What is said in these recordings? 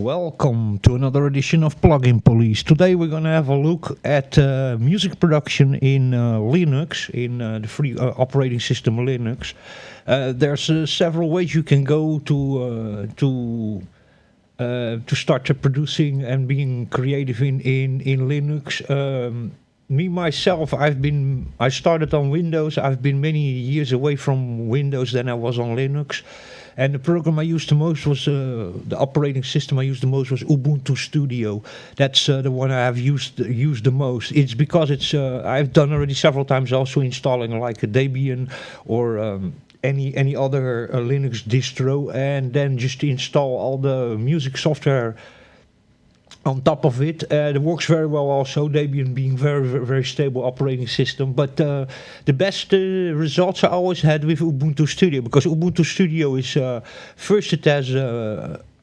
Welcome to another edition of Plugin Police. Today we're going to have a look at music production in Linux, in the free operating system Linux. There's several ways you can go to start producing and being creative in Linux. Me myself, I started on Windows. I've been many years away from Windows than I was on Linux. And the program I used the most was, the operating system I used the most was Ubuntu Studio. That's the one I have used the most. It's because I've done already several times also installing like a Debian or any other Linux distro, and then just install all the music software on top of it. It works very well also, Debian being very stable operating system. But the best results I always had with Ubuntu Studio, because Ubuntu Studio is, first it has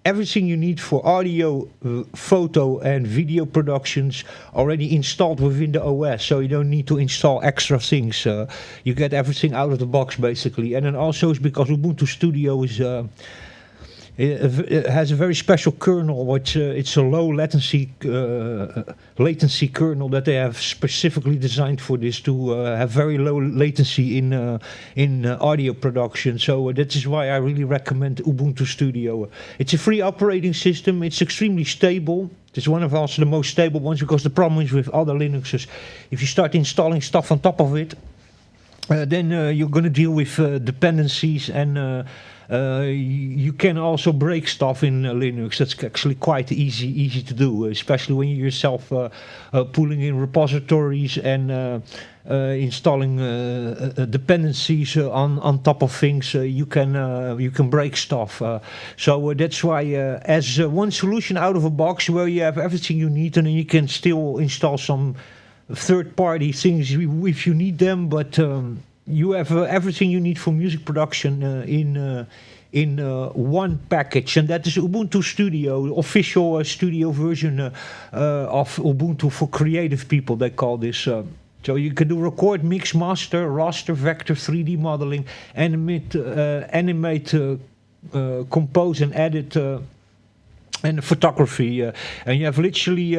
everything you need for audio, photo and video productions already installed within the OS, so you don't need to install extra things. You get everything out of the box basically. And then also it's because Ubuntu Studio is it has a very special kernel, which it's a low latency kernel that they have specifically designed for this, to have very low latency in audio production. So that is why I really recommend Ubuntu Studio. It's a free operating system. It's extremely stable. It's one of also the most stable ones, because the problem is with other Linuxes, if you start installing stuff on top of it, then you're going to deal with dependencies, and you can also break stuff in Linux. That's actually quite easy to do, especially when you yourself pulling in repositories and installing dependencies on top of things. You can break stuff. So that's why, as one solution out of a box where you have everything you need, and then you can still install some third-party things if you need them, but you have everything you need for music production in one package, and that is Ubuntu Studio, the official studio version of Ubuntu for creative people, they call this. So you can do record, mix, master, raster, vector, 3D modeling, animate, compose and edit, and photography, and you have literally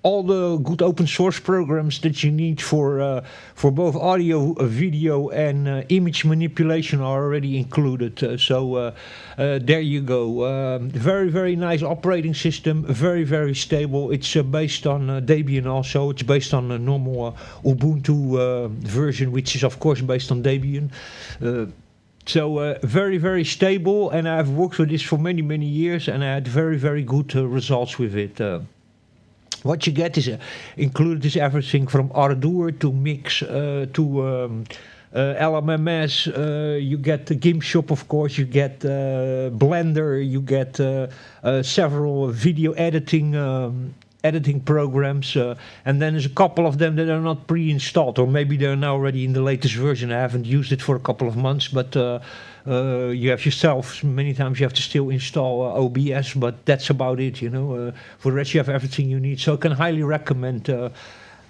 all the good open source programs that you need for both audio, video, and image manipulation are already included. So there you go. Very nice operating system. Very stable. It's based on Debian also. It's based on a normal Ubuntu version, which is of course based on Debian. So very stable, and I've worked with this for many years, and I had very good results with it. What you get is included is everything from Ardour to Mix to LMMS. You get the GIMP shop, of course. You get Blender. You get several video editing programs, and then there's a couple of them that are not pre-installed, or maybe they're now already in the latest version. I haven't used it for a couple of months, but you have yourself, many times you have to still install OBS, but that's about it, you know. For the rest you have everything you need, so I can highly recommend.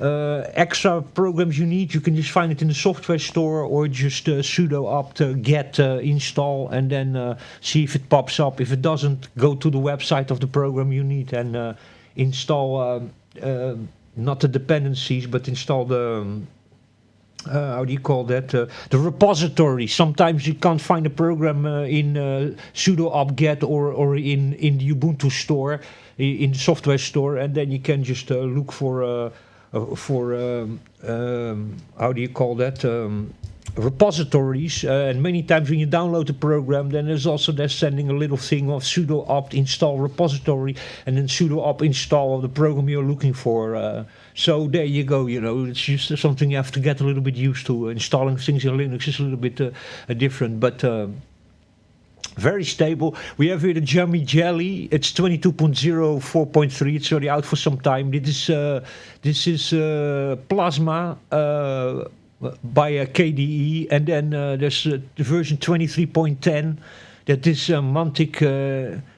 Extra programs you need, you can just find it in the software store, or just sudo apt get install, and then see if it pops up. If it doesn't, go to the website of the program you need and install not the dependencies, but install the how do you call that? The repository. Sometimes you can't find a program in sudo apt-get or in the Ubuntu store, in the software store, and then you can just look for how do you call that? Repositories, and many times when you download the program, then they're sending a little thing of sudo apt install repository, and then sudo apt install the program you're looking for. So there you go, you know, it's just something you have to get a little bit used to. Installing things in Linux is a little bit different, but very stable. We have here the Jammy Jelly. It's 22.0 4.3. It's already out for some time. This is Plasma by KDE, and then there's the version 23.10. That is Mantic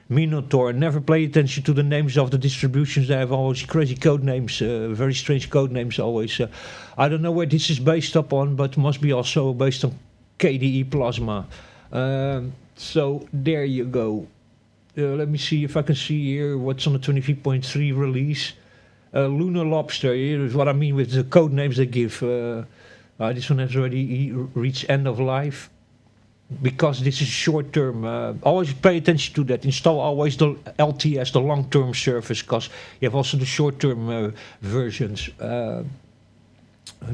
Minotaur. Never pay attention to the names of the distributions. They have always crazy code names, very strange code names always. I don't know where this is based upon, but must be also based on KDE Plasma. So there you go. let me see if I can see here what's on the 23.3 release. Lunar Lobster, here is what I mean with the code names they give. This one has already reached end of life. Because this is short term, always pay attention to that. Install always the LTS, the long term service, because you have also the short term versions.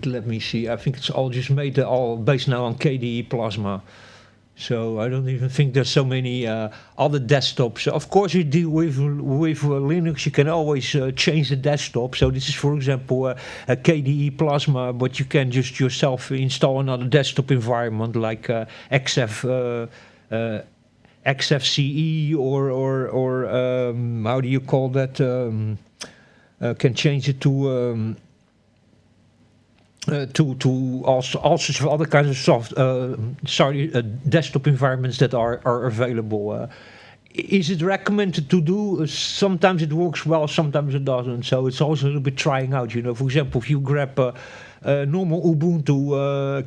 Let me see, I think it's all just made all based now on KDE Plasma. So I don't even think there's so many other desktops. Of course, you deal with Linux. You can always change the desktop. So this is, for example, a KDE Plasma, but you can just yourself install another desktop environment like XFCE or how do you call that? Can change it to all sorts of other kinds of desktop environments that are available. Is it recommended to do? Sometimes it works well, sometimes it doesn't. So it's also a little bit trying out. For example, if you grab a normal Ubuntu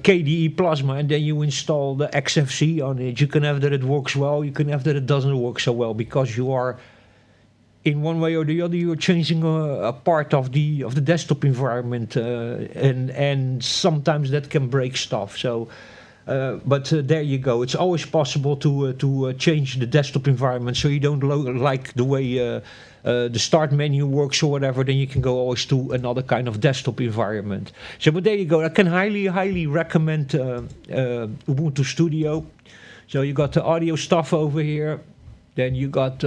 KDE Plasma and then you install the XFC on it, you can have that it works well. You can have that it doesn't work so well because you are, in one way or the other, you're changing a part of the desktop environment, and sometimes that can break stuff. So, but there you go. It's always possible to change the desktop environment, so you don't like the way the start menu works or whatever. Then you can go always to another kind of desktop environment. So, but there you go. I can highly recommend Ubuntu Studio. So you got the audio stuff over here. Then you got.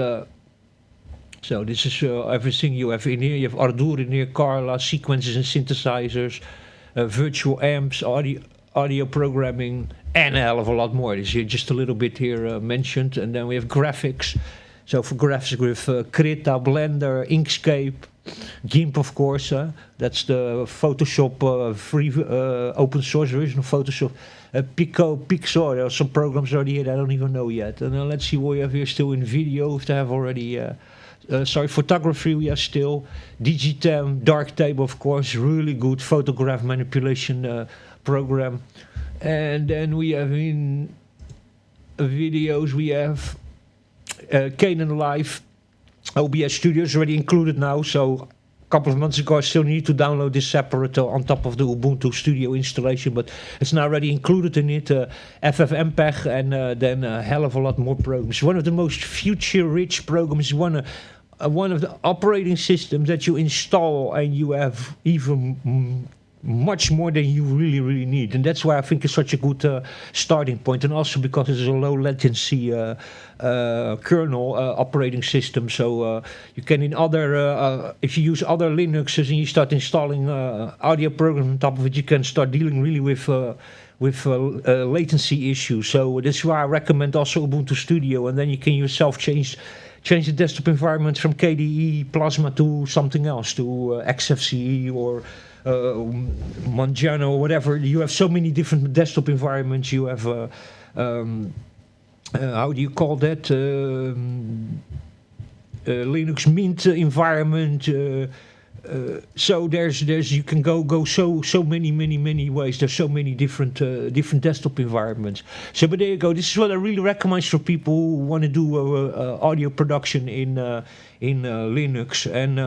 So this is everything you have in here. You have Ardour in here, Carla, sequences and synthesizers, virtual amps, audio programming, and a hell of a lot more. There's here just a little bit here mentioned. And then we have graphics. So for graphics with Krita, Blender, Inkscape, GIMP of course. That's the Photoshop free open source version of Photoshop. Pico, Pixar, there are some programs already here that I don't even know yet. And let's see what we have here still in video, if they have already... photography we have still. Digitem, Darktable of course, really good photograph manipulation program. And then we have in videos, we have Canon Live. OBS Studio is already included now, so a couple of months ago I still need to download this separate on top of the Ubuntu Studio installation, but it's now already included in it. FFmpeg and then a hell of a lot more programs. One of the most feature-rich programs, one of the operating systems that you install and you have even much more than you really need, and that's why I think it's such a good starting point, and also because it's a low latency kernel operating system, so you can in other if you use other Linuxes and you start installing audio programs on top of it, you can start dealing really with latency issues. So that's why I recommend also Ubuntu Studio, and then you can yourself change the desktop environment from KDE Plasma to something else, to XFCE or Manjaro or whatever. You have so many different desktop environments. You have how do you call that? Linux Mint environment. So there's you can go so many ways. There's so many different desktop environments. So but there you go. This is what I really recommend for people who want to do audio production in Linux. And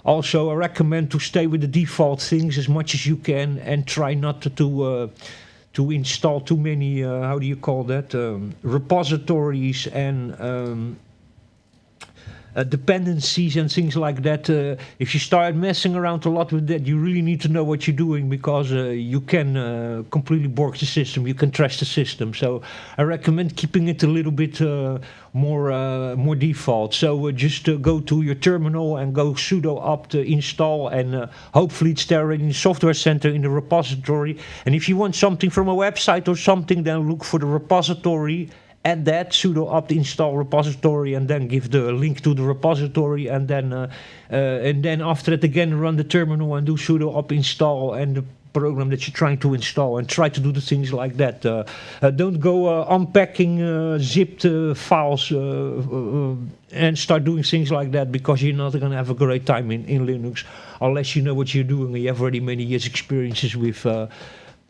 also I recommend to stay with the default things as much as you can and try not to install too many how do you call that, repositories and dependencies and things like that. If you start messing around a lot with that, you really need to know what you're doing, because you can completely bork the system. You can trash the system. So I recommend keeping it a little bit more default. So just go to your terminal and go sudo apt install, and hopefully it's there already in the software center in the repository. And if you want something from a website or something, then look for the repository. Add that sudo apt install repository, and then give the link to the repository, and then after that again run the terminal and do sudo apt install and the program that you're trying to install, and try to do the things like that. Don't go unpacking zipped files and start doing things like that, because you're not going to have a great time in Linux unless you know what you're doing and you have already many years experiences with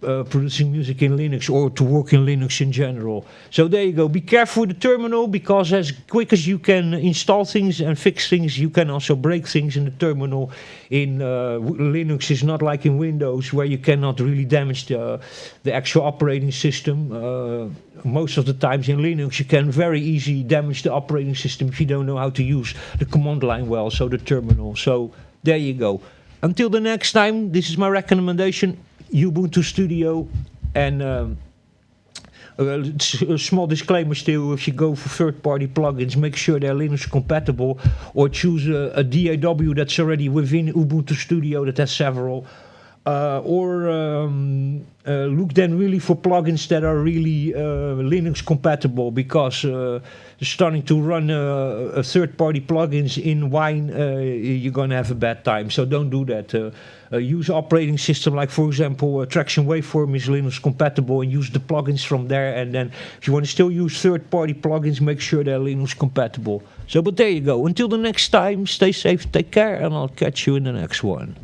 producing music in Linux or to work in Linux in general. So there you go. Be careful with the terminal, because as quick as you can install things and fix things, you can also break things in the terminal. In Linux is not like in Windows, where you cannot really damage the actual operating system. Most of the times in Linux you can very easily damage the operating system if you don't know how to use the command line well, so the terminal. So there you go. Until the next time, this is my recommendation, Ubuntu Studio. And a small disclaimer still, if you go for third-party plugins, make sure they're Linux compatible, or choose a DAW that's already within Ubuntu Studio that has several. Look then really for plugins that are really Linux compatible, because starting to run third-party plugins in Wine, you're gonna have a bad time. So don't do that. Use operating system like, for example, Traction Waveform is Linux compatible, and use the plugins from there. And then if you want to still use third-party plugins, make sure they're Linux compatible. So, but there you go. Until the next time, stay safe, take care, and I'll catch you in the next one.